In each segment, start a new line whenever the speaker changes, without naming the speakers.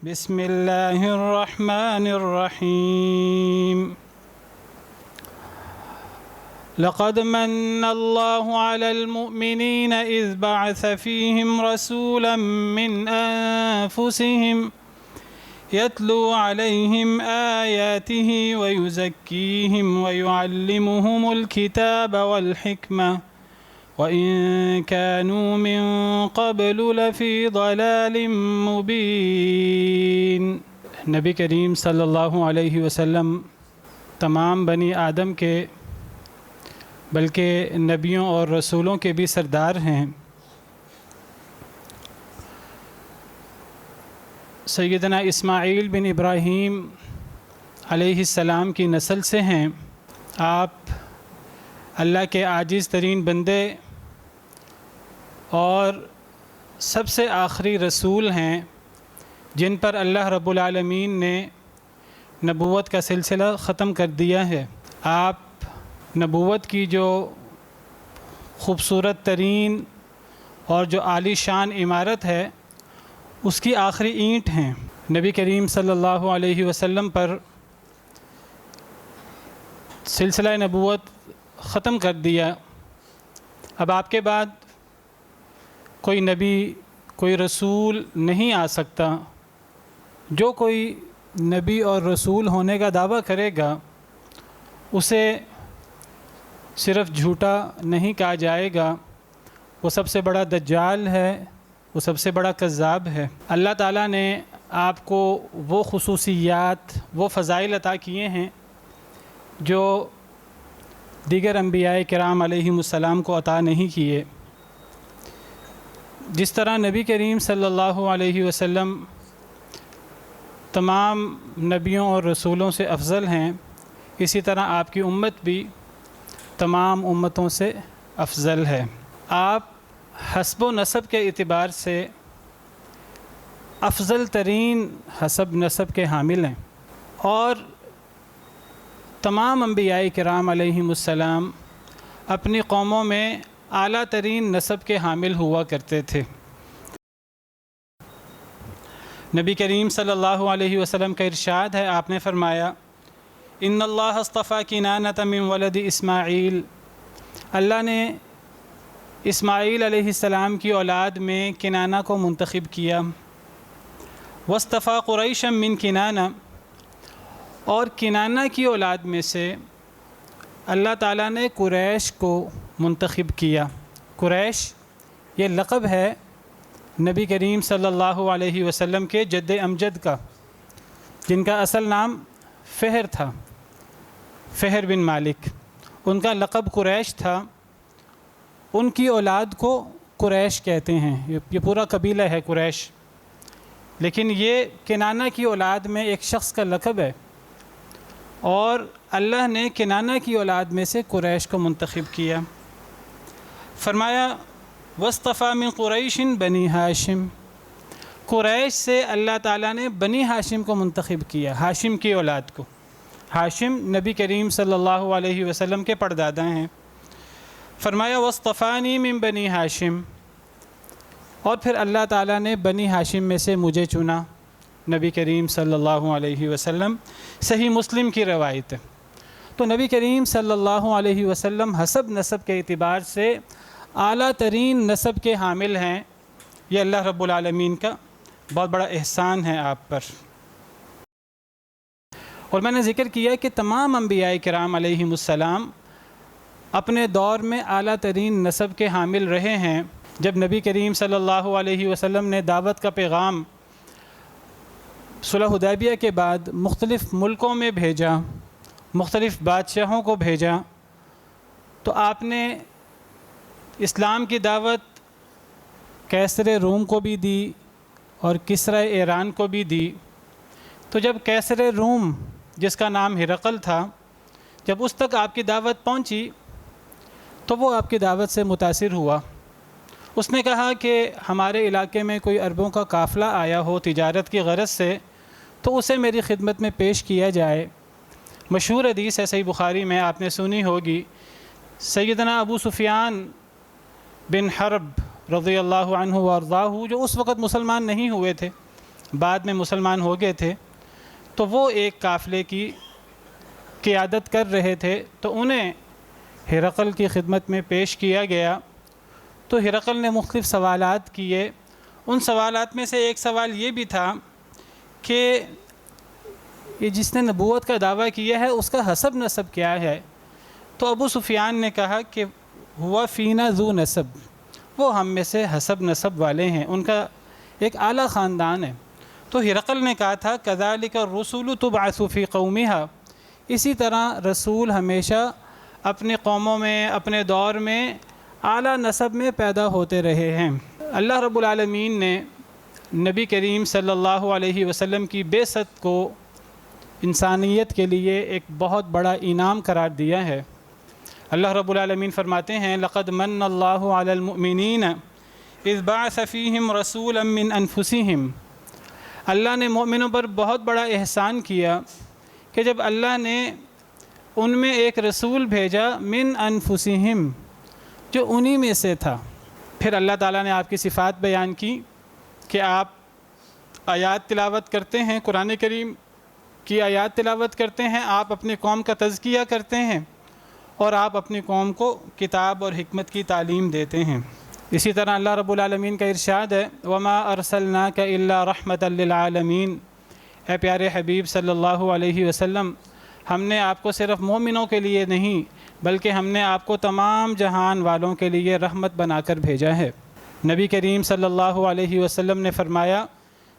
بسم اللہ الرحمن الرحیم لقد من اللہ علی المؤمنین اذ بعث فیہم رسولا من انفسہم یتلو علیہم آیاتہ ویزکیہم ویعلمہم الکتاب والحکمہ وَإِن كَانُوا مِن قَبْلُ لَفِي ضَلَالٍ مُبِينٍ۔ نبی کریم صلی اللہ علیہ وسلم تمام بنی آدم کے بلکہ نبیوں اور رسولوں کے بھی سردار ہیں۔ سیدنا اسماعیل بن ابراہیم علیہ السلام کی نسل سے ہیں۔ آپ اللہ کے عاجز ترین بندے اور سب سے آخری رسول ہیں جن پر اللہ رب العالمین نے نبوت کا سلسلہ ختم کر دیا ہے۔ آپ نبوت کی جو خوبصورت ترین اور جو عالی شان عمارت ہے اس کی آخری اینٹ ہیں۔ نبی کریم صلی اللہ علیہ وسلم پر سلسلہ نبوت ختم کر دیا۔ اب آپ کے بعد کوئی نبی کوئی رسول نہیں آ سکتا۔ جو کوئی نبی اور رسول ہونے کا دعویٰ کرے گا اسے صرف جھوٹا نہیں کہا جائے گا، وہ سب سے بڑا دجال ہے، وہ سب سے بڑا کذاب ہے۔ اللہ تعالیٰ نے آپ کو وہ خصوصیات وہ فضائل عطا کیے ہیں جو دیگر انبیاء کرام علیہم السلام کو عطا نہیں کیے۔ جس طرح نبی کریم صلی اللہ علیہ وسلم تمام نبیوں اور رسولوں سے افضل ہیں، اسی طرح آپ کی امت بھی تمام امتوں سے افضل ہے۔ آپ حسب و نسب کے اعتبار سے افضل ترین حسب نسب کے حامل ہیں، اور تمام انبیاء کرام علیہم السلام اپنی قوموں میں اعلیٰ ترین نسب کے حامل ہوا کرتے تھے۔ نبی کریم صلی اللہ علیہ وسلم کا ارشاد ہے، آپ نے فرمایا ان اللہ اصطفیٰ کنانۃ من ولد اسماعیل، اللہ نے اسماعیل علیہ السلام کی اولاد میں کنانہ کو منتخب کیا۔ واصطفیٰ قریشا من کنانہ، اور کنانہ کی اولاد میں سے اللہ تعالیٰ نے قریش کو منتخب کیا۔ قریش یہ لقب ہے نبی کریم صلی اللہ علیہ وسلم کے جد امجد کا، جن کا اصل نام فہر تھا، فہر بن مالک، ان کا لقب قریش تھا۔ ان کی اولاد کو قریش کہتے ہیں، یہ پورا قبیلہ ہے قریش، لیکن یہ کنانہ کی اولاد میں ایک شخص کا لقب ہے، اور اللہ نے کنانہ کی اولاد میں سے قریش کو منتخب کیا۔ فرمایا واصطفیٰ من قریش بنی ہاشم، قریش سے اللہ تعالیٰ نے بنی ہاشم کو منتخب کیا، ہاشم کی اولاد کو۔ ہاشم نبی کریم صلی اللہ علیہ وسلم کے پردادا ہیں۔ فرمایا واصطفانی من بنی ہاشم، اور پھر اللہ تعالیٰ نے بنی ہاشم میں سے مجھے چنا، نبی کریم صلی اللہ علیہ وسلم۔ صحیح مسلم کی روایت ہے۔ تو نبی کریم صلی اللہ علیہ وسلم حسب نسب کے اعتبار سے اعلیٰ ترین نسب کے حامل ہیں۔ یہ اللہ رب العالمین کا بہت بڑا احسان ہے آپ پر۔ اور میں نے ذکر کیا کہ تمام انبیاء کرام علیہم السلام اپنے دور میں اعلیٰ ترین نسب کے حامل رہے ہیں۔ جب نبی کریم صلی اللہ علیہ وسلم نے دعوت کا پیغام صلح حدیبیہ کے بعد مختلف ملکوں میں بھیجا، مختلف بادشاہوں کو بھیجا، تو آپ نے اسلام کی دعوت قیصر روم کو بھی دی اور کسریٰ ایران کو بھی دی۔ تو جب قیصر روم، جس کا نام ہرقل تھا، جب اس تک آپ کی دعوت پہنچی تو وہ آپ کی دعوت سے متاثر ہوا۔ اس نے کہا کہ ہمارے علاقے میں کوئی عربوں کا قافلہ آیا ہو تجارت کی غرض سے تو اسے میری خدمت میں پیش کیا جائے۔ مشہور حدیث ہے صحیح بخاری میں، آپ نے سنی ہوگی، سیدنا ابو سفیان بن حرب رضی اللہ عنہ وارضاہ، جو اس وقت مسلمان نہیں ہوئے تھے، بعد میں مسلمان ہو گئے تھے، تو وہ ایک قافلے کی قیادت کر رہے تھے، تو انہیں ہرقل کی خدمت میں پیش کیا گیا۔ تو ہرقل نے مختلف سوالات کیے۔ ان سوالات میں سے ایک سوال یہ بھی تھا کہ یہ جس نے نبوت کا دعویٰ کیا ہے اس کا حسب نسب کیا ہے؟ تو ابو سفیان نے کہا کہ ہوا فینا ذو نسب، وہ ہم میں سے حسب نسب والے ہیں، ان کا ایک اعلیٰ خاندان ہے۔ تو ہرقل نے کہا تھا کذالک الرسول تبعث فی قومہا، اسی طرح رسول ہمیشہ اپنے قوموں میں، اپنے دور میں اعلیٰ نسب میں پیدا ہوتے رہے ہیں۔ اللہ رب العالمین نے نبی کریم صلی اللہ علیہ وسلم کی بعثت کو انسانیت کے لیے ایک بہت بڑا انعام قرار دیا ہے۔ اللہ رب العالمین فرماتے ہیں لقد من اللہ علی المؤمنین اذ بعث فیہم رسولا من انفسہم، اللہ نے مومنوں پر بہت بڑا احسان کیا کہ جب اللہ نے ان میں ایک رسول بھیجا من انفسہم، جو انہی میں سے تھا۔ پھر اللہ تعالیٰ نے آپ کی صفات بیان کی کہ آپ آیات تلاوت کرتے ہیں، قرآن کریم کی آیات تلاوت کرتے ہیں، آپ اپنی قوم کا تزکیہ کرتے ہیں، اور آپ اپنی قوم کو کتاب اور حکمت کی تعلیم دیتے ہیں۔ اسی طرح اللہ رب العالمین کا ارشاد ہے وَمَا أَرْسَلْنَاكَ إِلَّا رَحْمَةً لِلْعَالَمِينَ، اے پیارے حبیب صلی اللہ علیہ وسلم، ہم نے آپ کو صرف مومنوں کے لیے نہیں بلکہ ہم نے آپ کو تمام جہان والوں کے لیے رحمت بنا کر بھیجا ہے۔ نبی کریم صلی اللہ علیہ وسلم نے فرمایا،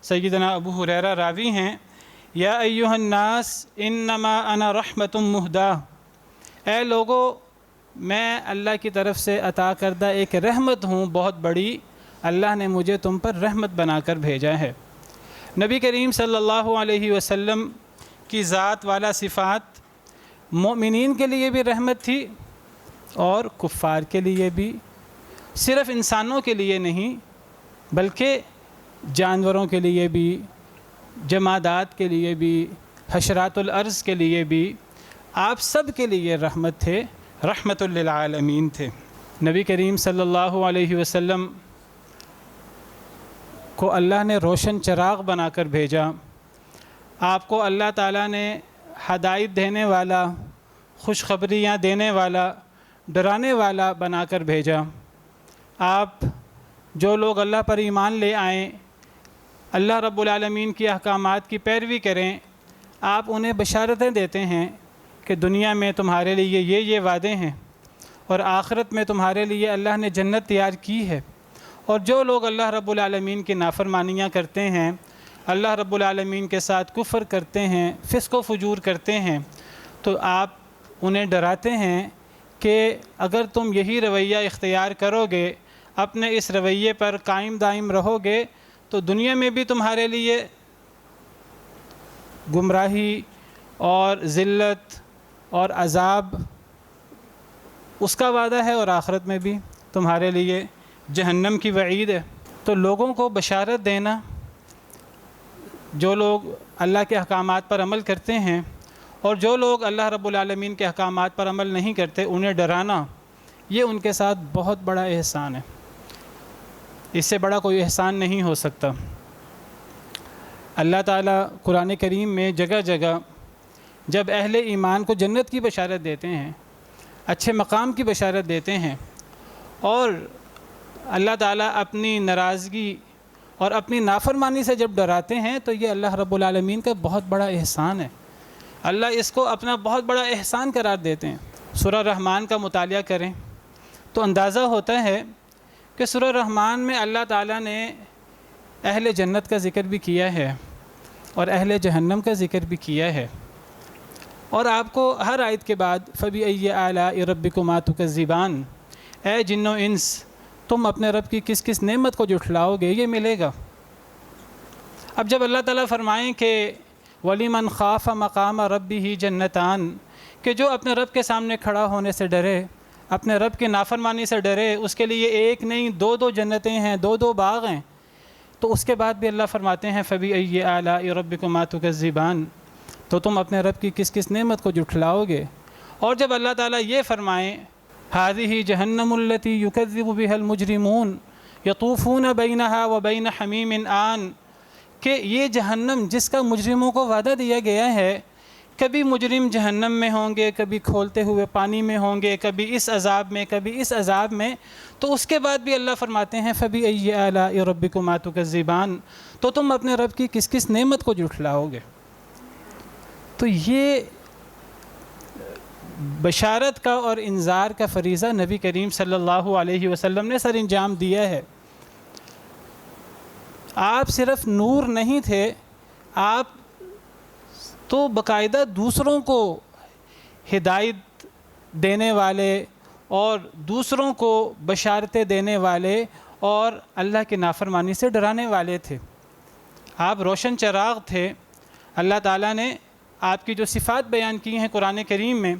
سیدنا ابو ہریرہ راوی ہیں، یا ایہا الناس انما انا رحمت مہداہ، اے لوگو میں اللہ کی طرف سے عطا کردہ ایک رحمت ہوں بہت بڑی، اللہ نے مجھے تم پر رحمت بنا کر بھیجا ہے۔ نبی کریم صلی اللہ علیہ وسلم کی ذات والا صفات مومنین کے لیے بھی رحمت تھی اور کفار کے لیے بھی، صرف انسانوں کے لیے نہیں بلکہ جانوروں کے لیے بھی، جمادات کے لیے بھی، حشرات الارض کے لیے بھی، آپ سب کے لیے رحمت تھے، رحمت للعالمین تھے۔ نبی کریم صلی اللہ علیہ وسلم کو اللہ نے روشن چراغ بنا کر بھیجا، آپ کو اللہ تعالیٰ نے ہدایت دینے والا، خوشخبریاں دینے والا، ڈرانے والا بنا کر بھیجا۔ آپ جو لوگ اللہ پر ایمان لے آئیں، اللہ رب العالمین کی احکامات کی پیروی کریں، آپ انہیں بشارتیں دیتے ہیں کہ دنیا میں تمہارے لیے یہ وعدے ہیں اور آخرت میں تمہارے لیے اللہ نے جنت تیار کی ہے۔ اور جو لوگ اللہ رب العالمین کی نافرمانیاں کرتے ہیں، اللہ رب العالمین کے ساتھ کفر کرتے ہیں، فسق و فجور کرتے ہیں، تو آپ انہیں ڈراتے ہیں کہ اگر تم یہی رویہ اختیار کرو گے، اپنے اس رویے پر قائم دائم رہو گے، تو دنیا میں بھی تمہارے لیے گمراہی اور ذلت اور عذاب اس کا وعدہ ہے، اور آخرت میں بھی تمہارے لیے جہنم کی وعید ہے۔ تو لوگوں کو بشارت دینا، جو لوگ اللہ کے احکامات پر عمل کرتے ہیں اور جو لوگ اللہ رب العالمین کے احکامات پر عمل نہیں کرتے، انہیں ڈرانا، یہ ان کے ساتھ بہت بڑا احسان ہے۔ اس سے بڑا کوئی احسان نہیں ہو سکتا۔ اللہ تعالیٰ قرآن کریم میں جگہ جگہ جب اہل ایمان کو جنت کی بشارت دیتے ہیں، اچھے مقام کی بشارت دیتے ہیں، اور اللہ تعالیٰ اپنی ناراضگی اور اپنی نافرمانی سے جب ڈراتے ہیں، تو یہ اللہ رب العالمین کا بہت بڑا احسان ہے۔ اللہ اس کو اپنا بہت بڑا احسان قرار دیتے ہیں۔ سورہ رحمان کا مطالعہ کریں تو اندازہ ہوتا ہے کہ سورہ رحمان میں اللہ تعالیٰ نے اہل جنت کا ذکر بھی کیا ہے اور اہل جہنم کا ذکر بھی کیا ہے، اور آپ کو ہر آیت کے بعد فَبِأَيِّ آلَاءِ رَبِّكُمَا تُكَذِّبَانِ، اے جن و انس تم اپنے رب کی کس کس نعمت کو جھٹلاؤ گے، یہ ملے گا۔ اب جب اللہ تعالیٰ فرمائیں کہ وَلِمَنْ خَافَ مَقَامَ رَبِّهِ جَنَّتَانِ، کہ جو اپنے رب کے سامنے کھڑا ہونے سے ڈرے، اپنے رب کی نافرمانی سے ڈرے، اس کے لیے ایک نہیں دو جنتیں ہیں، دو باغ ہیں۔ تو اس کے بعد بھی اللہ فرماتے ہیں فَبِأَيِّ آلَاءِ رَبِّكُمَا تُكَذِّبَانِ، تو تم اپنے رب کی کس کس نعمت کو جھٹلاؤ گے۔ اور جب اللہ تعالیٰ یہ فرمائیں هَذِهِ جَهَنَّمُ الَّتِي يُكَذِّبُ بِهَا الْمُجْرِمُونَ يَطُوفُونَ بَيْنَهَا وَبَيْنَ حَمِيمٍ آنٍ، کہ یہ جہنم جس کا مجرموں کو وعدہ دیا گیا ہے، کبھی مجرم جہنم میں ہوں گے، کبھی کھولتے ہوئے پانی میں ہوں گے، کبھی اس عذاب میں، کبھی اس عذاب میں، تو اس کے بعد بھی اللہ فرماتے ہیں فَبِأَيِّ آلَاءِ رَبِّكُمَا تُكَذِّبَانِ، تو تم اپنے رب کی کس کس نعمت کو جھٹلاؤ گے۔ تو یہ بشارت کا اور انذار کا فریضہ نبی کریم صلی اللہ علیہ وسلم نے سر انجام دیا ہے۔ آپ صرف نور نہیں تھے، آپ تو باقاعدہ دوسروں کو ہدایت دینے والے اور دوسروں کو بشارتیں دینے والے اور اللہ کی نافرمانی سے ڈرانے والے تھے۔ آپ روشن چراغ تھے۔ اللہ تعالیٰ نے آپ کی جو صفات بیان کی ہیں قرآن کریم میں،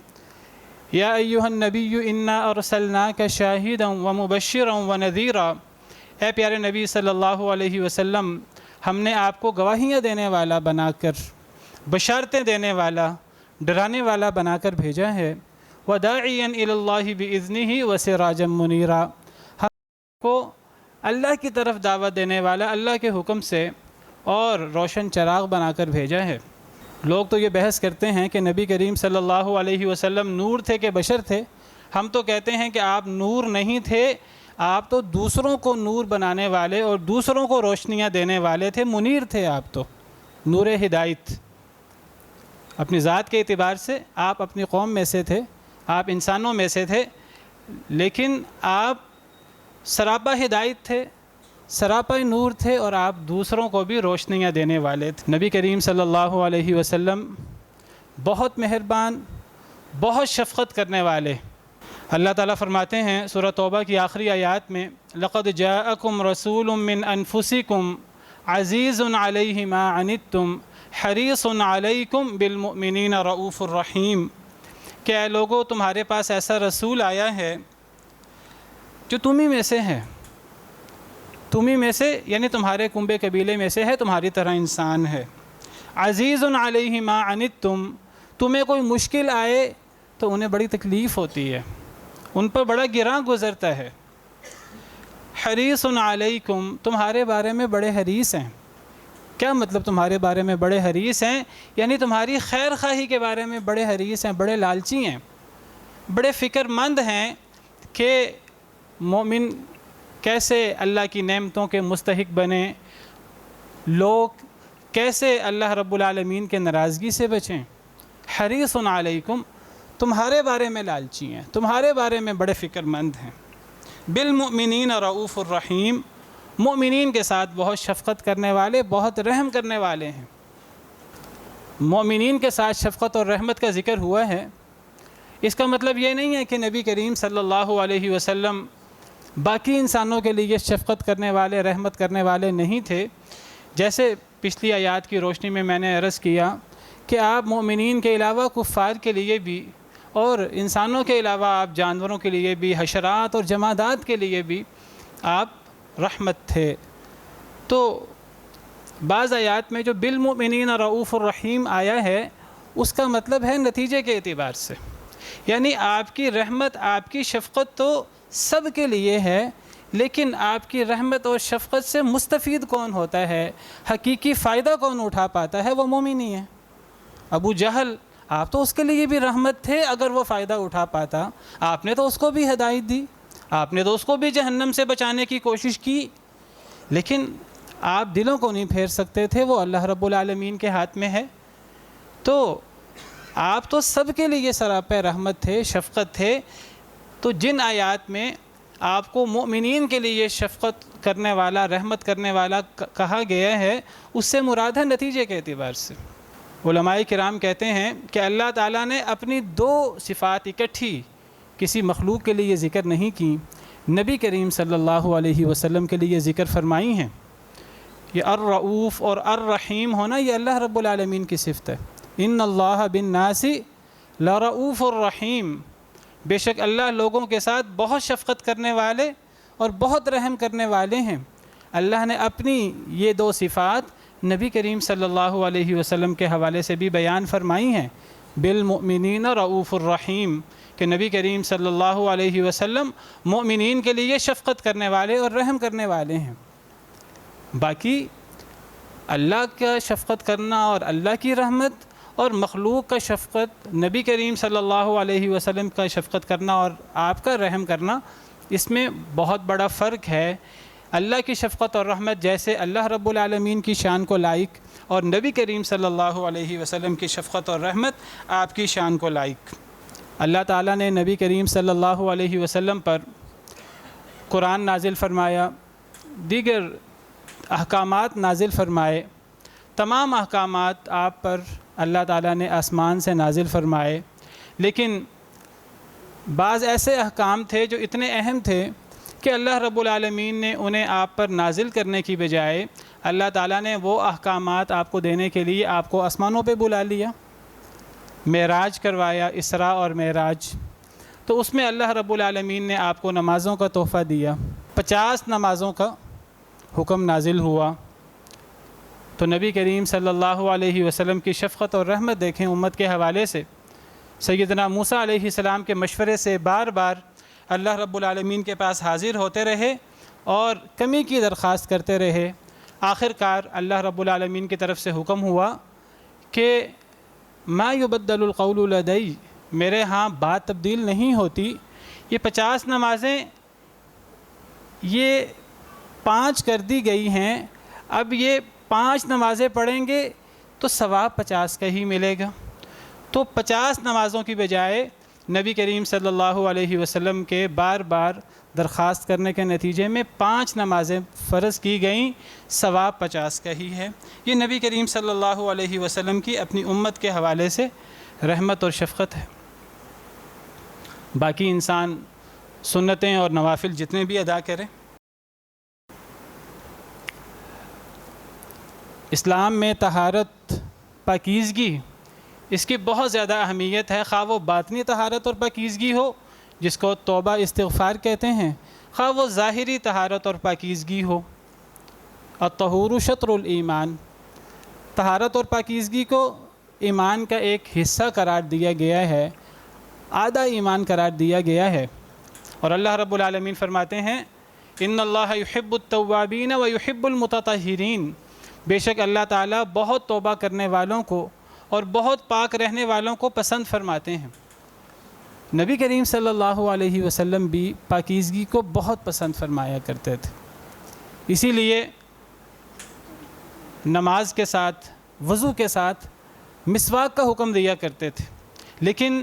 یا ایھا النبی انا ارسلناک شاہدا ومبشرا ونذیرا، اے پیارے نبی صلی اللہ علیہ وسلم، ہم نے آپ کو گواہیاں دینے والا بنا کر، بشارتیں دینے والا، ڈرانے والا بنا کر بھیجا ہے۔ وَدَاعِيًا إِلَى اللَّهِ بِإِذْنِهِ وَسِرَاجًا مُنِيرًا، ہم کو اللہ کی طرف دعوت دینے والا اللہ کے حکم سے اور روشن چراغ بنا کر بھیجا ہے۔ لوگ تو یہ بحث کرتے ہیں کہ نبی کریم صلی اللہ علیہ وسلم نور تھے کہ بشر تھے۔ ہم تو کہتے ہیں کہ آپ نور نہیں تھے، آپ تو دوسروں کو نور بنانے والے اور دوسروں کو روشنیاں دینے والے تھے، منیر تھے آپ تو، نور ہدایت۔ اپنی ذات کے اعتبار سے آپ اپنی قوم میں سے تھے، آپ انسانوں میں سے تھے، لیکن آپ سراپا ہدایت تھے، سراپا نور تھے، اور آپ دوسروں کو بھی روشنیاں دینے والے تھے۔ نبی کریم صلی اللہ علیہ وسلم بہت مہربان، بہت شفقت کرنے والے۔ اللہ تعالیٰ فرماتے ہیں سورہ توبہ کی آخری آیات میں، لَقَدْ جَاءَكُمْ رَسُولٌ مِّنْ أَنفُسِكُمْ عَزِيزٌ عَلَيْهِ مَا عَنِتُّمْ حَرِيصٌ عَلَيْكُمْ بِالْمُؤْمِنِينَ رَءُوفٌ رَحِيمٌ، کہ اے لوگو تمہارے پاس ایسا رسول آیا ہے جو تمہیں میں سے ہے، تمہیں میں سے یعنی تمہارے کنبے قبیلے میں سے ہے، تمہاری طرح انسان ہے۔ عزیز علیہ ما عنتم، تمہیں کوئی مشکل آئے تو انہیں بڑی تکلیف ہوتی ہے، ان پر بڑا گراں گزرتا ہے۔ حریص علیکم، تمہارے بارے میں بڑے حریص ہیں۔ کیا مطلب تمہارے بارے میں بڑے حریص ہیں؟ یعنی تمہاری خیر خواہی کے بارے میں بڑے حریص ہیں، بڑے لالچی ہیں، بڑے فکر مند ہیں کہ مومن کیسے اللہ کی نعمتوں کے مستحق بنے، لوگ کیسے اللہ رب العالمین کے ناراضگی سے بچیں۔ حریص علیکم، تمہارے بارے میں لالچی ہیں، تمہارے بارے میں بڑے فکر مند ہیں۔ بالمؤمنین رؤوف الرحیم، مومنین کے ساتھ بہت شفقت کرنے والے، بہت رحم کرنے والے ہیں۔ مومنین کے ساتھ شفقت اور رحمت کا ذکر ہوا ہے، اس کا مطلب یہ نہیں ہے کہ نبی کریم صلی اللہ علیہ وسلم باقی انسانوں کے لیے شفقت کرنے والے، رحمت کرنے والے نہیں تھے۔ جیسے پچھلی آیات کی روشنی میں نے عرض کیا کہ آپ مومنین کے علاوہ کفار کے لیے بھی اور انسانوں کے علاوہ آپ جانوروں کے لیے بھی، حشرات اور جمادات کے لیے بھی آپ رحمت تھے۔ تو بعض آیات میں جو بالمؤمنین رؤوف الرحیم آیا ہے، اس کا مطلب ہے نتیجے کے اعتبار سے، یعنی آپ کی رحمت، آپ کی شفقت تو سب کے لیے ہے، لیکن آپ کی رحمت اور شفقت سے مستفید کون ہوتا ہے، حقیقی فائدہ کون اٹھا پاتا ہے، وہ مومن ہی ہے۔ ابو جہل، آپ تو اس کے لیے بھی رحمت تھے، اگر وہ فائدہ اٹھا پاتا، آپ نے تو اس کو بھی ہدایت دی، آپ نے تو اس کو بھی جہنم سے بچانے کی کوشش کی، لیکن آپ دلوں کو نہیں پھیر سکتے تھے، وہ اللہ رب العالمین کے ہاتھ میں ہے۔ تو آپ تو سب کے لیے سراپے رحمت تھے، شفقت تھے۔ تو جن آیات میں آپ کو مومنین کے لیے شفقت کرنے والا، رحمت کرنے والا کہا گیا ہے، اس سے مراد ہے نتیجے کے اعتبار سے۔ علماء کرام کہتے ہیں کہ اللہ تعالیٰ نے اپنی دو صفات اکٹھی کسی مخلوق کے لیے ذکر نہیں کی، نبی کریم صلی اللہ علیہ وسلم کے لیے ذکر فرمائی ہیں۔ یہ الرؤوف اور الرحیم ہونا، یہ اللہ رب العالمین کی صفت ہے۔ ان اللہ بالناس لرؤوف الرحیم، بے شک اللہ لوگوں کے ساتھ بہت شفقت کرنے والے اور بہت رحم کرنے والے ہیں۔ اللہ نے اپنی یہ دو صفات نبی کریم صلی اللہ علیہ وسلم کے حوالے سے بھی بیان فرمائی ہیں، بالمؤمنین رؤوف الرحیم، کہ نبی کریم صلی اللہ علیہ وسلم مومنین کے لیے شفقت کرنے والے اور رحم کرنے والے ہیں۔ باقی اللہ کا شفقت کرنا اور اللہ کی رحمت اور مخلوق کا شفقت، نبی کریم صلی اللہ علیہ وسلم کا شفقت کرنا اور آپ کا رحم کرنا، اس میں بہت بڑا فرق ہے۔ اللہ کی شفقت اور رحمت جیسے اللہ رب العالمین کی شان کو لائق، اور نبی کریم صلی اللہ علیہ وسلم کی شفقت اور رحمت آپ کی شان کو لائق۔ اللہ تعالیٰ نے نبی کریم صلی اللہ علیہ وسلم پر قرآن نازل فرمایا، دیگر احکامات نازل فرمائے۔ تمام احکامات آپ پر اللہ تعالیٰ نے آسمان سے نازل فرمائے، لیکن بعض ایسے احکام تھے جو اتنے اہم تھے کہ اللہ رب العالمین نے انہیں آپ پر نازل کرنے کی بجائے اللہ تعالیٰ نے وہ احکامات آپ کو دینے کے لیے آپ کو آسمانوں پہ بلا لیا، معراج کروایا، اسراء اور معراج۔ تو اس میں اللہ رب العالمین نے آپ کو نمازوں کا تحفہ دیا، 50 نمازوں کا حکم نازل ہوا۔ تو نبی کریم صلی اللہ علیہ وسلم کی شفقت اور رحمت دیکھیں امت کے حوالے سے۔ سیدنا موسیٰ علیہ السلام کے مشورے سے بار بار اللہ رب العالمین کے پاس حاضر ہوتے رہے اور کمی کی درخواست کرتے رہے۔ آخر کار اللہ رب العالمین کی طرف سے حکم ہوا کہ ما یبدل القول لدی، میرے ہاں بات تبدیل نہیں ہوتی۔ یہ 50 نمازیں یہ 5 کر دی گئی ہیں، اب یہ 5 نمازیں پڑھیں گے تو ثواب 50 کا ہی ملے گا۔ تو 50 نمازوں کی بجائے نبی کریم صلی اللہ علیہ وسلم کے بار بار درخواست کرنے کے نتیجے میں 5 نمازیں فرض کی گئیں، ثواب 50 کا ہی ہے۔ یہ نبی کریم صلی اللہ علیہ وسلم کی اپنی امت کے حوالے سے رحمت اور شفقت ہے۔ باقی انسان سنتیں اور نوافل جتنے بھی ادا کرے۔ اسلام میں طہارت، پاکیزگی، اس کی بہت زیادہ اہمیت ہے، خواہ وہ باطنی طہارت اور پاکیزگی ہو جس کو توبہ استغفار کہتے ہیں، خواہ وہ ظاہری طہارت اور پاکیزگی ہو۔ الطہور شطر الایمان، طہارت اور پاکیزگی کو ایمان کا ایک حصہ قرار دیا گیا ہے، آدھا ایمان قرار دیا گیا ہے۔ اور اللہ رب العالمین فرماتے ہیں ان اللہ یحب التوابین ویحب المتطہرین، بے شک اللہ تعالیٰ بہت توبہ کرنے والوں کو اور بہت پاک رہنے والوں کو پسند فرماتے ہیں۔ نبی کریم صلی اللہ علیہ وسلم بھی پاکیزگی کو بہت پسند فرمایا کرتے تھے، اسی لیے نماز کے ساتھ، وضو کے ساتھ مسواک کا حکم دیا کرتے تھے۔ لیکن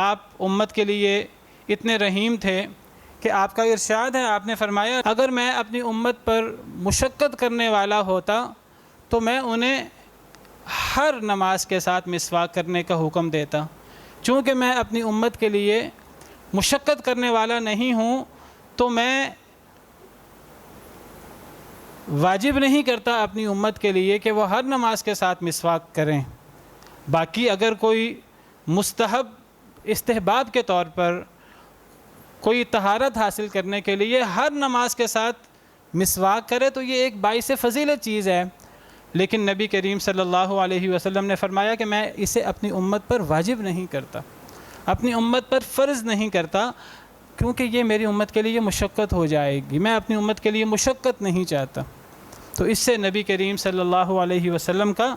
آپ امت کے لیے اتنے رحیم تھے کہ آپ کا ارشاد ہے، آپ نے فرمایا اگر میں اپنی امت پر مشقت کرنے والا ہوتا تو میں انہیں ہر نماز کے ساتھ مسواک کرنے کا حکم دیتا۔ چونکہ میں اپنی امت کے لیے مشقت کرنے والا نہیں ہوں تو میں واجب نہیں کرتا اپنی امت کے لیے کہ وہ ہر نماز کے ساتھ مسواک کریں۔ باقی اگر کوئی مستحب استحباب کے طور پر کوئی طہارت حاصل کرنے کے لیے ہر نماز کے ساتھ مسواک کرے تو یہ ایک باعث فضیلت چیز ہے، لیکن نبی کریم صلی اللہ علیہ وسلم نے فرمایا کہ میں اسے اپنی امت پر واجب نہیں کرتا، اپنی امت پر فرض نہیں کرتا، کیونکہ یہ میری امت کے لیے مشقت ہو جائے گی، میں اپنی امت کے لیے مشقت نہیں چاہتا۔ تو اس سے نبی کریم صلی اللہ علیہ وسلم کا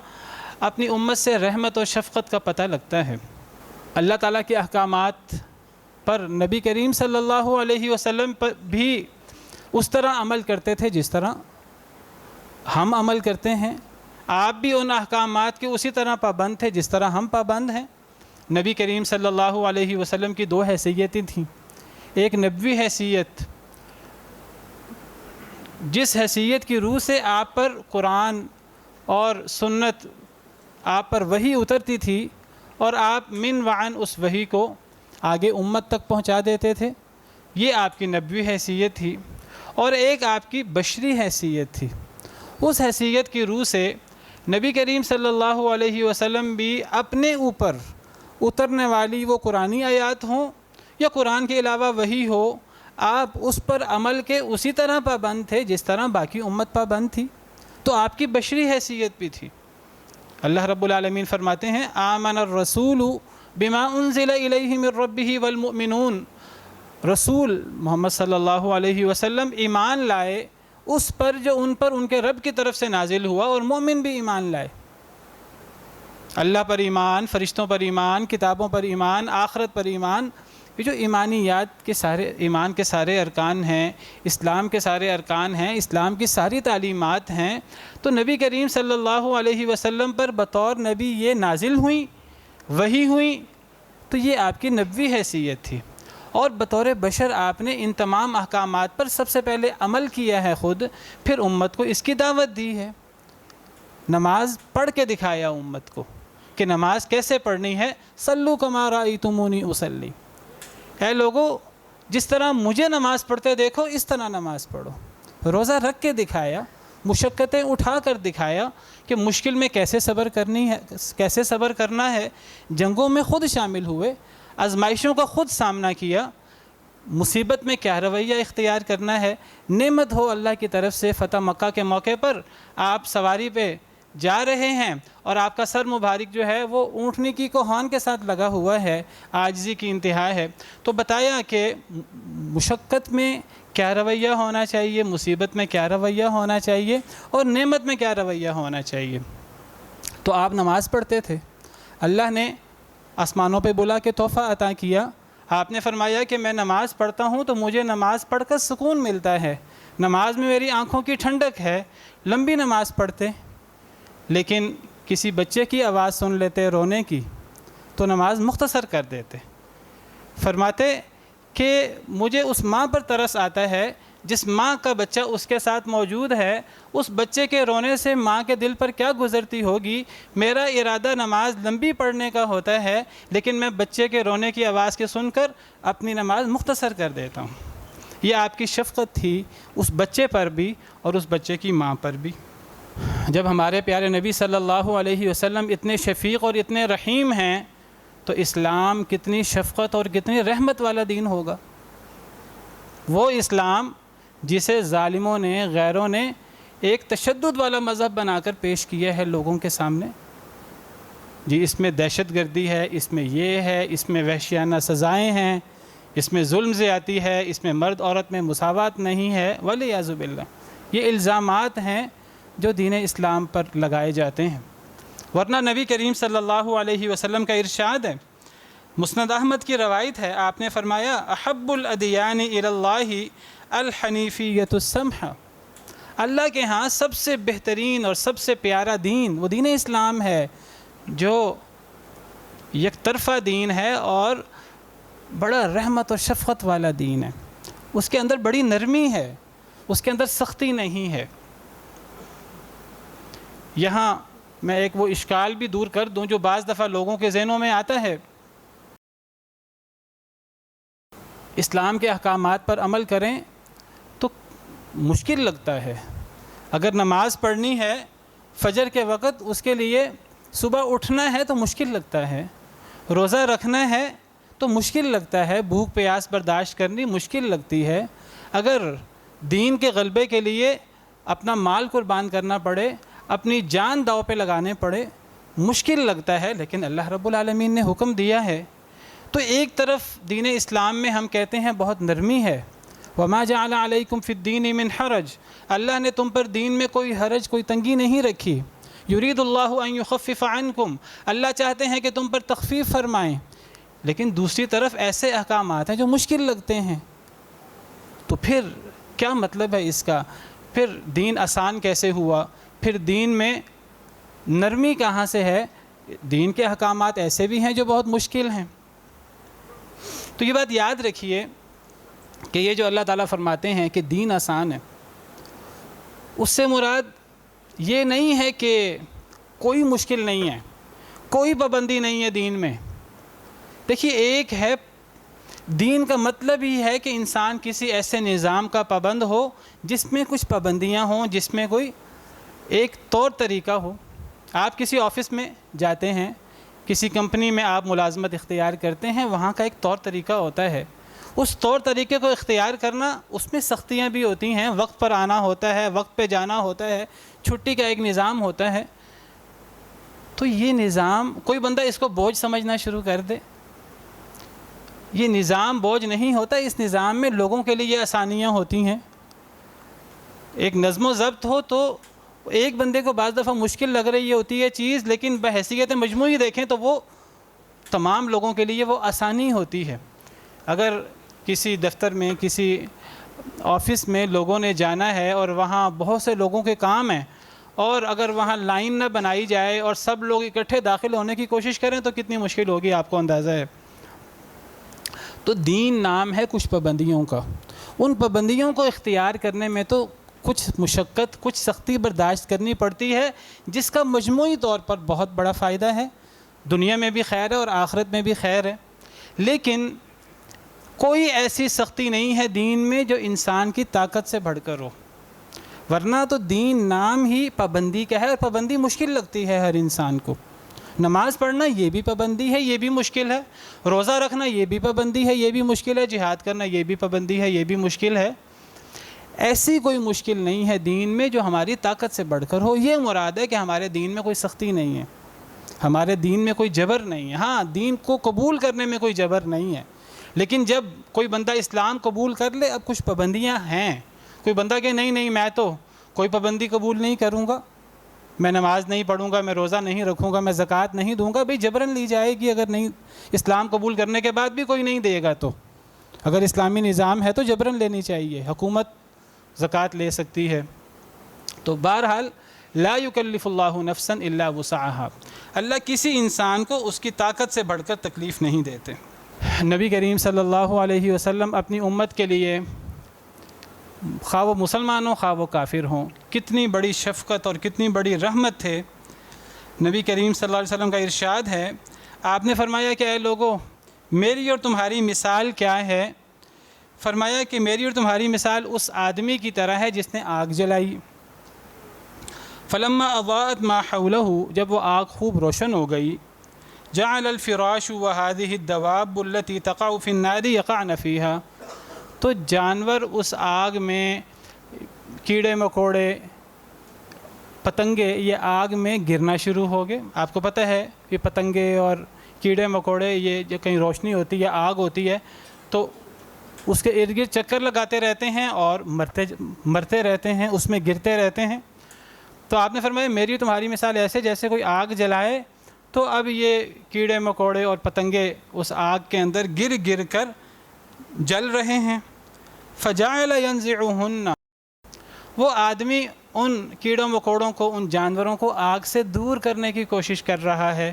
اپنی امت سے رحمت اور شفقت کا پتہ لگتا ہے۔ اللہ تعالیٰ کے احکامات پر نبی کریم صلی اللہ علیہ وسلم پر بھی اس طرح عمل کرتے تھے جس طرح ہم عمل کرتے ہیں۔ آپ بھی ان احکامات کے اسی طرح پابند تھے جس طرح ہم پابند ہیں۔ نبی کریم صلی اللہ علیہ وسلم کی 2 حیثیتیں تھیں، ایک نبوی حیثیت، جس حیثیت کی روح سے آپ پر قرآن اور سنت، آپ پر وحی اترتی تھی اور آپ من وعن اس وحی کو آگے امت تک پہنچا دیتے تھے، یہ آپ کی نبوی حیثیت تھی۔ اور ایک آپ کی بشری حیثیت تھی، اس حیثیت کی روح سے نبی کریم صلی اللہ علیہ وسلم بھی اپنے اوپر اترنے والی وہ قرآنی آیات ہوں یا قرآن کے علاوہ وحی ہو، آپ اس پر عمل کے اسی طرح پابند تھے جس طرح باقی امت پابند تھی۔ تو آپ کی بشری حیثیت بھی تھی۔ اللہ رب العالمین فرماتے ہیں آمن الرسول بما انزل الیہ من ربہ والمؤمنون، رسول محمد صلی اللہ علیہ وسلم ایمان لائے اس پر جو ان پر ان کے رب کی طرف سے نازل ہوا، اور مومن بھی ایمان لائے۔ اللہ پر ایمان، فرشتوں پر ایمان، کتابوں پر ایمان، آخرت پر ایمان، یہ جو ایمانیات کے سارے، ایمان کے سارے ارکان ہیں، اسلام کے سارے ارکان ہیں، اسلام کی ساری تعلیمات ہیں، تو نبی کریم صلی اللہ علیہ وسلم پر بطور نبی یہ نازل ہوئیں، وحی ہوئیں، تو یہ آپ کی نبوی حیثیت تھی، اور بطور بشر آپ نے ان تمام احکامات پر سب سے پہلے عمل کیا ہے خود، پھر امت کو اس کی دعوت دی ہے۔ نماز پڑھ کے دکھایا امت کو کہ نماز کیسے پڑھنی ہے، صلو کما رأیتمونی اصلی، اے لوگو جس طرح مجھے نماز پڑھتے دیکھو اس طرح نماز پڑھو۔ روزہ رکھ کے دکھایا، مشقتیں اٹھا کر دکھایا کہ مشکل میں کیسے صبر کرنی ہے، کیسے صبر کرنا ہے، جنگوں میں خود شامل ہوئے، آزمائشوں کا خود سامنا کیا، مصیبت میں کیا رویہ اختیار کرنا ہے۔ نعمت ہو اللہ کی طرف سے، فتح مکہ کے موقع پر آپ سواری پہ جا رہے ہیں اور آپ کا سر مبارک جو ہے وہ اونٹنی کی کوہان کے ساتھ لگا ہوا ہے، عاجزی کی انتہا ہے، تو بتایا کہ مشقت میں کیا رویہ ہونا چاہیے، مصیبت میں کیا رویہ ہونا چاہیے، اور نعمت میں کیا رویہ ہونا چاہیے۔ تو آپ نماز پڑھتے تھے، اللہ نے آسمانوں پہ بلا کے تحفہ عطا کیا، آپ نے فرمایا کہ میں نماز پڑھتا ہوں تو مجھے نماز پڑھ کر سکون ملتا ہے، نماز میں میری آنکھوں کی ٹھنڈک ہے۔ لمبی نماز پڑھتے، لیکن کسی بچے کی آواز سن لیتے رونے کی تو نماز مختصر کر دیتے۔ فرماتے کہ مجھے اس ماں پر ترس آتا ہے جس ماں کا بچہ اس کے ساتھ موجود ہے، اس بچے کے رونے سے ماں کے دل پر کیا گزرتی ہوگی۔ میرا ارادہ نماز لمبی پڑھنے کا ہوتا ہے، لیکن میں بچے کے رونے کی آواز کے سن کر اپنی نماز مختصر کر دیتا ہوں۔ یہ آپ کی شفقت تھی اس بچے پر بھی اور اس بچے کی ماں پر بھی۔ جب ہمارے پیارے نبی صلی اللہ علیہ وسلم اتنے شفیق اور اتنے رحیم ہیں تو اسلام کتنی شفقت اور کتنی رحمت والا دین ہوگا۔ وہ اسلام جسے ظالموں نے، غیروں نے ایک تشدد والا مذہب بنا کر پیش کیا ہے لوگوں کے سامنے، جی اس میں دہشت گردی ہے، اس میں یہ ہے، اس میں وحشیانہ سزائیں ہیں، اس میں ظلم زیادتی ہے، اس میں مرد عورت میں مساوات نہیں ہے، والعیاذ باللہ۔ یہ الزامات ہیں جو دین اسلام پر لگائے جاتے ہیں، ورنہ نبی کریم صلی اللہ علیہ وسلم کا ارشاد ہے، مسند احمد کی روایت ہے، آپ نے فرمایا احب الادیان الی اللہ الحنیفیۃ السمحہ، اللہ کے ہاں سب سے بہترین اور سب سے پیارا دین وہ دین اسلام ہے جو یک طرفہ دین ہے اور بڑا رحمت اور شفقت والا دین ہے، اس کے اندر بڑی نرمی ہے، اس کے اندر سختی نہیں ہے۔ یہاں میں ایک وہ اشکال بھی دور کر دوں جو بعض دفعہ لوگوں کے ذہنوں میں آتا ہے، اسلام کے احکامات پر عمل کریں تو مشکل لگتا ہے، اگر نماز پڑھنی ہے فجر کے وقت اس کے لیے صبح اٹھنا ہے تو مشکل لگتا ہے، روزہ رکھنا ہے تو مشکل لگتا ہے، بھوک پیاس برداشت کرنی مشکل لگتی ہے، اگر دین کے غلبے کے لیے اپنا مال قربان کرنا پڑے، اپنی جان داؤ پہ لگانے پڑے، مشکل لگتا ہے، لیکن اللہ رب العالمین نے حکم دیا ہے۔ تو ایک طرف دین اسلام میں ہم کہتے ہیں بہت نرمی ہے، وما جعل علیکم فی الدین من حرج، اللہ نے تم پر دین میں کوئی حرج، کوئی تنگی نہیں رکھی، یرید اللہ ان یخفف عنکم، اللہ چاہتے ہیں کہ تم پر تخفیف فرمائیں، لیکن دوسری طرف ایسے احکامات ہیں جو مشکل لگتے ہیں، تو پھر کیا مطلب ہے اس کا؟ پھر دین آسان کیسے ہوا؟ پھر دین میں نرمی کہاں سے ہے؟ دین کے احکامات ایسے بھی ہیں جو بہت مشکل ہیں۔ تو یہ بات یاد رکھیے کہ یہ جو اللہ تعالیٰ فرماتے ہیں کہ دین آسان ہے، اس سے مراد یہ نہیں ہے کہ کوئی مشکل نہیں ہے، کوئی پابندی نہیں ہے دین میں۔ دیکھیے ایک ہے دین کا مطلب ہی ہے کہ انسان کسی ایسے نظام کا پابند ہو جس میں کچھ پابندیاں ہوں، جس میں کوئی ایک طور طریقہ ہو۔ آپ کسی آفس میں جاتے ہیں، کسی کمپنی میں آپ ملازمت اختیار کرتے ہیں، وہاں کا ایک طور طریقہ ہوتا ہے، اس طور طریقے کو اختیار کرنا، اس میں سختیاں بھی ہوتی ہیں، وقت پر آنا ہوتا ہے، وقت پہ جانا ہوتا ہے، چھٹی کا ایک نظام ہوتا ہے۔ تو یہ نظام کوئی بندہ اس کو بوجھ سمجھنا شروع کر دے، یہ نظام بوجھ نہیں ہوتا، اس نظام میں لوگوں کے لیے آسانیاں ہوتی ہیں۔ ایک نظم و ضبط ہو تو ایک بندے کو بعض دفعہ مشکل لگ رہی ہوتی ہے چیز، لیکن بحیثیت مجموعی دیکھیں تو وہ تمام لوگوں کے لیے وہ آسانی ہوتی ہے۔ اگر کسی دفتر میں، کسی آفس میں لوگوں نے جانا ہے اور وہاں بہت سے لوگوں کے کام ہیں، اور اگر وہاں لائن نہ بنائی جائے اور سب لوگ اکٹھے داخل ہونے کی کوشش کریں تو کتنی مشکل ہوگی، آپ کو اندازہ ہے۔ تو دین نام ہے کچھ پابندیوں کا، ان پابندیوں کو اختیار کرنے میں تو کچھ مشقت، کچھ سختی برداشت کرنی پڑتی ہے، جس کا مجموعی طور پر بہت بڑا فائدہ ہے، دنیا میں بھی خیر ہے اور آخرت میں بھی خیر ہے۔ لیکن کوئی ایسی سختی نہیں ہے دین میں جو انسان کی طاقت سے بڑھ کر ہو، ورنہ تو دین نام ہی پابندی کا ہے، اور پابندی مشکل لگتی ہے ہر انسان کو۔ نماز پڑھنا یہ بھی پابندی ہے، یہ بھی مشکل ہے، روزہ رکھنا یہ بھی پابندی ہے، یہ بھی مشکل ہے، جہاد کرنا یہ بھی پابندی ہے، یہ بھی مشکل ہے۔ ایسی کوئی مشکل نہیں ہے دین میں جو ہماری طاقت سے بڑھ کر ہو۔ یہ مراد ہے کہ ہمارے دین میں کوئی سختی نہیں ہے، ہمارے دین میں کوئی جبر نہیں ہے۔ ہاں، دین کو قبول کرنے میں کوئی جبر نہیں ہے، لیکن جب کوئی بندہ اسلام قبول کر لے، اب کچھ پابندیاں ہیں۔ کوئی بندہ کہ نہیں میں تو کوئی پابندی قبول نہیں کروں گا، میں نماز نہیں پڑھوں گا، میں روزہ نہیں رکھوں گا، میں زکوٰۃ نہیں دوں گا، بھئی جبرن لی جائے گی۔ اگر نہیں، اسلام قبول کرنے کے بعد بھی کوئی نہیں دے گا تو اگر اسلامی نظام ہے تو جبرن لینی چاہیے، حکومت زکوٰۃ لے سکتی ہے۔ تو بہرحال لا یکلف اللہ نفسا الا وسعها، اللہ کسی انسان کو اس کی طاقت سے بڑھ کر تکلیف نہیں دیتے۔ نبی کریم صلی اللہ علیہ وسلم اپنی امت کے لیے، خواہ وہ مسلمان ہوں خواہ وہ کافر ہوں، کتنی بڑی شفقت اور کتنی بڑی رحمت تھے۔ نبی کریم صلی اللہ علیہ وسلم کا ارشاد ہے، آپ نے فرمایا کہ اے لوگو، میری اور تمہاری مثال کیا ہے؟ فرمایا کہ میری اور تمہاری مثال اس آدمی کی طرح ہے جس نے آگ جلائی، فلما اضاءت ما حولہ، جب وہ آگ خوب روشن ہو گئی، جعل الفراش وهذه الدواب التي تقع في النار يقعن فيها، تو جانور اس آگ میں، کیڑے مکوڑے، پتنگے، یہ آگ میں گرنا شروع ہو گئے۔ آپ کو پتہ ہے کہ پتنگے اور کیڑے مکوڑے، یہ جو کہیں روشنی ہوتی ہے، آگ ہوتی ہے، تو اس کے ارد گرد چکر لگاتے رہتے ہیں اور مرتے رہتے ہیں، اس میں گرتے رہتے ہیں۔ تو آپ نے فرمایا میری تمہاری مثال ایسے جیسے کوئی آگ جلائے، تو اب یہ کیڑے مکوڑے اور پتنگے اس آگ کے اندر گر گر کر جل رہے ہیں۔ فجعل ينزعهن، وہ آدمی ان کیڑوں مکوڑوں کو، ان جانوروں کو آگ سے دور کرنے کی کوشش کر رہا ہے۔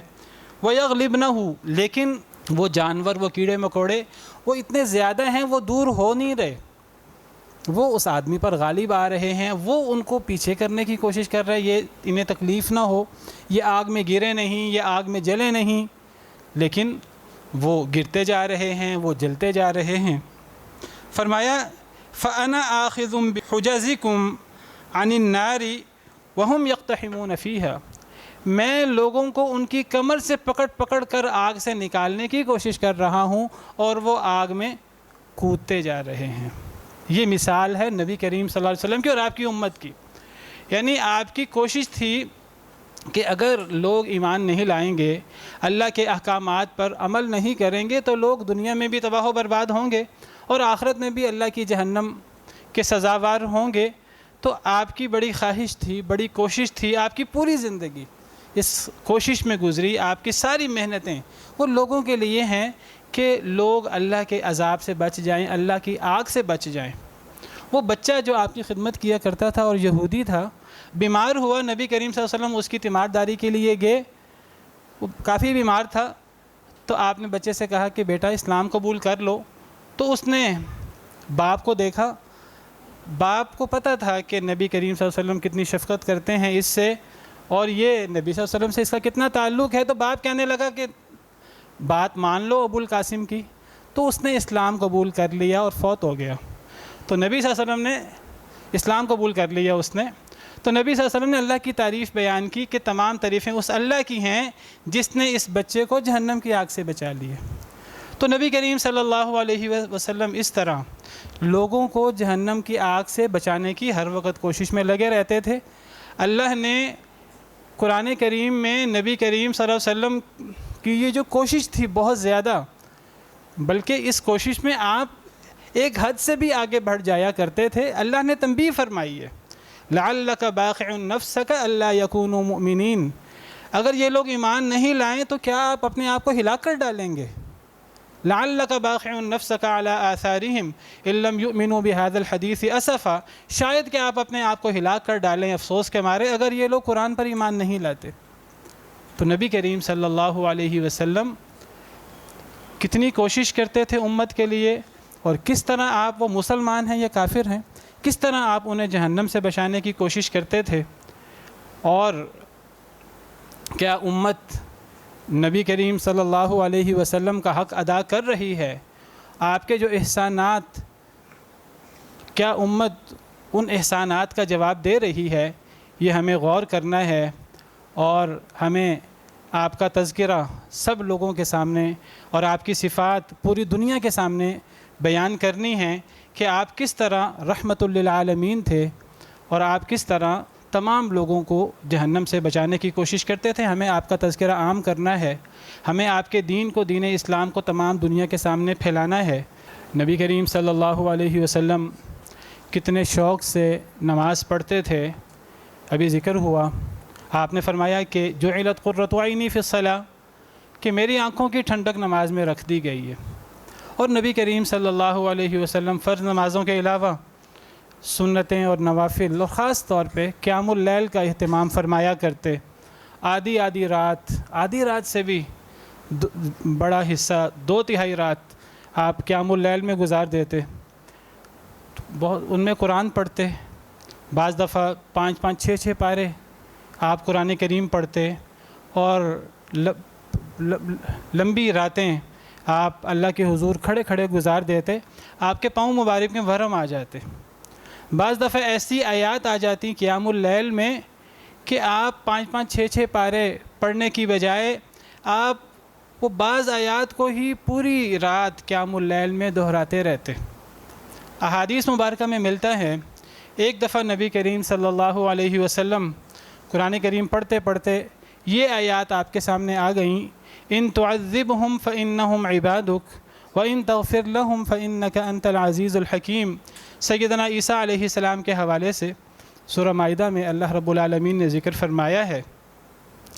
وَيَغْلِبْنَهُ، لیکن وہ جانور، وہ کیڑے مکوڑے، وہ اتنے زیادہ ہیں، وہ دور ہو نہیں رہے، وہ اس آدمی پر غالب آ رہے ہیں، وہ ان کو پیچھے کرنے کی کوشش کر رہے ہیں، یہ انہیں تکلیف نہ ہو، یہ آگ میں گرے نہیں، یہ آگ میں جلے نہیں، لیکن وہ گرتے جا رہے ہیں، وہ جلتے جا رہے ہیں۔ فرمایا فَأَنَا آخِذٌ بِحُجَزِكُمْ عَنِ النَّارِ وَهُمْ يَقْتَحِمُونَ فِيهَا، میں لوگوں کو ان کی کمر سے پکڑ کر آگ سے نکالنے کی کوشش کر رہا ہوں، اور وہ آگ میں کودتے جا رہے ہیں۔ یہ مثال ہے نبی کریم صلی اللہ علیہ وسلم کی اور آپ کی امت کی۔ یعنی آپ کی کوشش تھی کہ اگر لوگ ایمان نہیں لائیں گے، اللہ کے احکامات پر عمل نہیں کریں گے، تو لوگ دنیا میں بھی تباہ و برباد ہوں گے اور آخرت میں بھی اللہ کی جہنم کے سزاوار ہوں گے۔ تو آپ کی بڑی خواہش تھی، بڑی کوشش تھی، آپ کی پوری زندگی اس کوشش میں گزری، آپ کی ساری محنتیں وہ لوگوں کے لیے ہیں کہ لوگ اللہ کے عذاب سے بچ جائیں، اللہ کی آگ سے بچ جائیں۔ وہ بچہ جو آپ کی خدمت کیا کرتا تھا اور یہودی تھا، بیمار ہوا، نبی کریم صلی اللہ علیہ وسلم اس کی تیمارداری کے لیے گئے، وہ کافی بیمار تھا، تو آپ نے بچے سے کہا کہ بیٹا اسلام قبول کر لو۔ تو اس نے باپ کو دیکھا، باپ کو پتہ تھا کہ نبی کریم صلی اللہ علیہ وسلم کتنی شفقت کرتے ہیں اس سے، اور یہ نبی صلی اللہ علیہ وسلم سے اس کا کتنا تعلق ہے، تو باپ کہنے لگا کہ بات مان لو ابو القاسم کی۔ تو اس نے اسلام قبول کر لیا اور فوت ہو گیا۔ تو نبی صلی اللہ علیہ وسلم نے اسلام قبول کر لیا اس نے، تو نبی صلی اللہ علیہ وسلم نے اللہ کی تعریف بیان کی کہ تمام تعریفیں اس اللہ کی ہیں جس نے اس بچے کو جہنم کی آگ سے بچا لیا۔ تو نبی کریم صلی اللہ علیہ وسلم اس طرح لوگوں کو جہنم کی آگ سے بچانے کی ہر وقت کوشش میں لگے رہتے تھے۔ اللہ نے قرآن کریم میں نبی کریم صلی اللہ علیہ وسلم کی یہ جو کوشش تھی بہت زیادہ، بلکہ اس کوشش میں آپ ایک حد سے بھی آگے بڑھ جایا کرتے تھے، اللہ نے تنبیہ فرمائی ہے۔ لعلک باخع نفسک الا یکونوا مؤمنین، اگر یہ لوگ ایمان نہیں لائیں تو کیا آپ اپنے آپ کو ہلا کر ڈالیں گے؟ لعلک باخع نفسک علی آثارہم ان لم یؤمنوا بہذا الحدیث اسفا، شاید کہ آپ اپنے آپ کو ہلا کر ڈالیں افسوس کے مارے اگر یہ لوگ قرآن پر ایمان نہیں لاتے۔ تو نبی کریم صلی اللہ علیہ وسلم کتنی کوشش کرتے تھے امت کے لیے، اور کس طرح آپ، وہ مسلمان ہیں یا کافر ہیں، کس طرح آپ انہیں جہنم سے بچانے کی کوشش کرتے تھے۔ اور کیا امت نبی کریم صلی اللہ علیہ وسلم کا حق ادا کر رہی ہے؟ آپ کے جو احسانات، کیا امت ان احسانات کا جواب دے رہی ہے؟ یہ ہمیں غور کرنا ہے، اور ہمیں آپ کا تذکرہ سب لوگوں کے سامنے اور آپ کی صفات پوری دنیا کے سامنے بیان کرنی ہے کہ آپ کس طرح رحمت للعالمین تھے، اور آپ کس طرح تمام لوگوں کو جہنم سے بچانے کی کوشش کرتے تھے۔ ہمیں آپ کا تذکرہ عام کرنا ہے، ہمیں آپ کے دین کو، دین اسلام کو تمام دنیا کے سامنے پھیلانا ہے۔ نبی کریم صلی اللہ علیہ وسلم کتنے شوق سے نماز پڑھتے تھے، ابھی ذکر ہوا، آپ نے فرمایا کہ جعلت قرۃ عینی فی الصلاۃ، کہ میری آنکھوں کی ٹھنڈک نماز میں رکھ دی گئی ہے۔ اور نبی کریم صلی اللہ علیہ وسلم فرض نمازوں کے علاوہ سنتیں اور نوافل، اور خاص طور پہ قیام اللیل کا اہتمام فرمایا کرتے۔ آدھی رات سے بھی بڑا حصہ، 2/3 رات آپ قیام اللیل میں گزار دیتے، بہت ان میں قرآن پڑھتے، بعض دفعہ 5 6 پارے آپ قرآن کریم پڑھتے، اور لمبی راتیں آپ اللہ کے حضور کھڑے کھڑے گزار دیتے، آپ کے پاؤں مبارک میں ورم آ جاتے۔ بعض دفعہ ایسی آیات آ جاتی قیام اللیل میں کہ آپ 5 6 پارے پڑھنے کی بجائے آپ وہ بعض آیات کو ہی پوری رات قیام اللیل میں دہراتے رہتے۔ احادیث مبارکہ میں ملتا ہے، ایک دفعہ نبی کریم صلی اللہ علیہ وسلم قرآن کریم پڑھتے پڑھتے یہ آیات آپ کے سامنے آ گئیں، ان تعذبہم فإنہم عبادک وَإِن تغفر لَهُمْ فَإِنَّكَ أَنْتَ الْعَزِيزُ الْحَكِيمُ۔ سیدنا عیسیٰ علیہ السلام کے حوالے سے سورہ مائدہ میں اللہ رب العالمین نے ذکر فرمایا ہے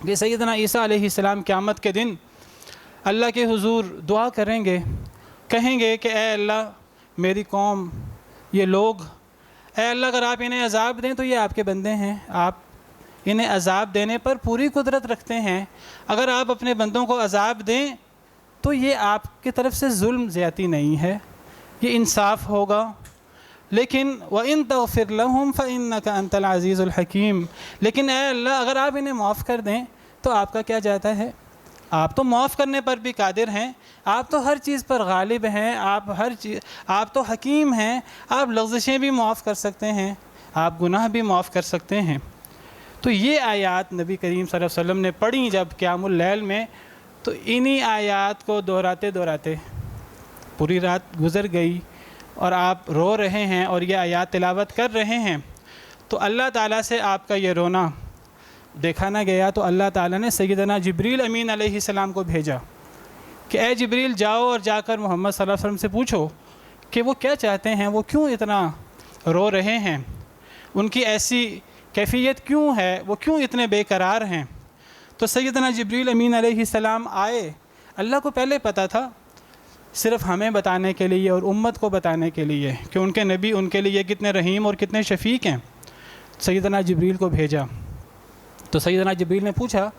کہ سیدنا عیسیٰ علیہ السلام قیامت کے دن اللہ کے حضور دعا کریں گے، کہیں گے کہ اے اللہ میری قوم، یہ لوگ، اے اللہ اگر آپ انہیں عذاب دیں تو یہ آپ کے بندے ہیں، آپ انہیں عذاب دینے پر پوری قدرت رکھتے ہیں، اگر آپ اپنے بندوں کو عذاب دیں تو یہ آپ کی طرف سے ظلم زیادتی نہیں ہے، یہ انصاف ہوگا۔ لیکن وَإِن تَغْفِرْ لَهُمْ فَإِنَّكَ أَنْتَ الْعَزِيزُ الْحَكِيمُ، لیکن اے اللہ اگر آپ انہیں معاف کر دیں تو آپ کا کیا جاتا ہے؟ آپ تو معاف کرنے پر بھی قادر ہیں، آپ تو ہر چیز پر غالب ہیں، آپ تو حکیم ہیں، آپ لغزشیں بھی معاف کر سکتے ہیں، آپ گناہ بھی معاف کر سکتے ہیں۔ تو یہ آیات نبی کریم صلی اللہ علیہ وسلم نے پڑھی جب قیام اللیل میں، تو انہی آیات کو دہراتے دہراتے پوری رات گزر گئی، اور آپ رو رہے ہیں اور یہ آیات تلاوت کر رہے ہیں۔ تو اللہ تعالیٰ سے آپ کا یہ رونا دیکھا نہ گیا، تو اللہ تعالیٰ نے سیدنا جبریل امین علیہ السلام کو بھیجا کہ اے جبریل جاؤ اور جا کر محمد صلی اللہ علیہ وسلم سے پوچھو کہ وہ کیا چاہتے ہیں، وہ کیوں اتنا رو رہے ہیں، ان کی ایسی کیفیت کیوں ہے، وہ کیوں اتنے بے قرار ہیں۔ تو سیدنا جبریل امین علیہ السلام آئے، اللہ کو پہلے پتہ تھا، صرف ہمیں بتانے کے لیے اور امت کو بتانے کے لیے کہ ان کے نبی ان کے لیے کتنے رحیم اور کتنے شفیق ہیں، سیدنا جبریل کو بھیجا۔ تو سیدنا جبریل نے پوچھا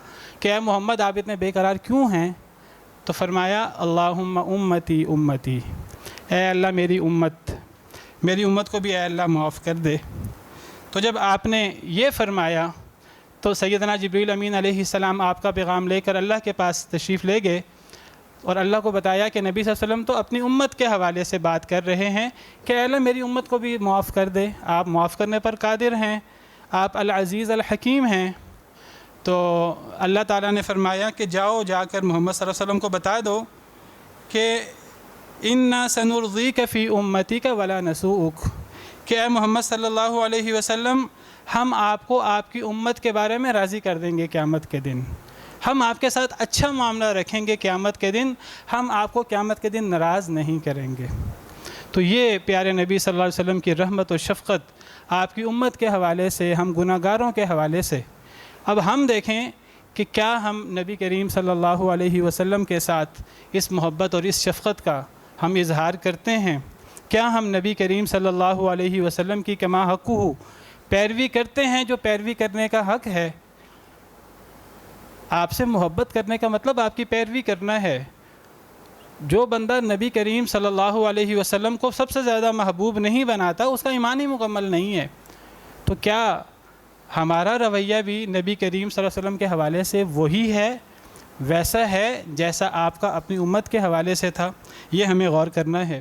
کہ اے محمد آپ اتنے بے قرار کیوں ہیں؟ تو فرمایا اللہم امتی امتی، اے اللہ میری امت کو بھی اے اللہ معاف کر دے۔ تو جب آپ نے یہ فرمایا تو سیدنا جبریل امین علیہ السلام آپ کا پیغام لے کر اللہ کے پاس تشریف لے گئے، اور اللہ کو بتایا کہ نبی صلی اللہ علیہ وسلم تو اپنی امت کے حوالے سے بات کر رہے ہیں کہ اے اللہ میری امت کو بھی معاف کر دے، آپ معاف کرنے پر قادر ہیں، آپ العزیز الحکیم ہیں۔ تو اللہ تعالیٰ نے فرمایا کہ جاؤ جا کر محمد صلی اللہ علیہ وسلم کو بتا دو کہ اِنَّا سَنُرْضِيكَ فِي أُمَّتِكَ وَلَا نَسُوءُكَ، کہ اے محمد صلی اللہ علیہ وسلم ہم آپ کو آپ کی امت کے بارے میں راضی کر دیں گے قیامت کے دن، ہم آپ کے ساتھ اچھا معاملہ رکھیں گے قیامت کے دن، ہم آپ کو قیامت کے دن ناراض نہیں کریں گے۔ تو یہ پیارے نبی صلی اللہ علیہ وسلم کی رحمت و شفقت آپ کی امت کے حوالے سے، ہم گناہ گاروں کے حوالے سے۔ اب ہم دیکھیں کہ کیا ہم نبی کریم صلی اللہ علیہ وسلم کے ساتھ اس محبت اور اس شفقت کا ہم اظہار کرتے ہیں؟ کیا ہم نبی کریم صلی اللہ علیہ وسلم کی کما حقہ پیروی کرتے ہیں جو پیروی کرنے کا حق ہے؟ آپ سے محبت کرنے کا مطلب آپ کی پیروی کرنا ہے۔ جو بندہ نبی کریم صلی اللہ علیہ وسلم کو سب سے زیادہ محبوب نہیں بناتا، اس کا ایمان ہی مکمل نہیں ہے۔ تو کیا ہمارا رویہ بھی نبی کریم صلی اللہ علیہ وسلم کے حوالے سے وہی ہے، ویسا ہے جیسا آپ کا اپنی امت کے حوالے سے تھا؟ یہ ہمیں غور کرنا ہے۔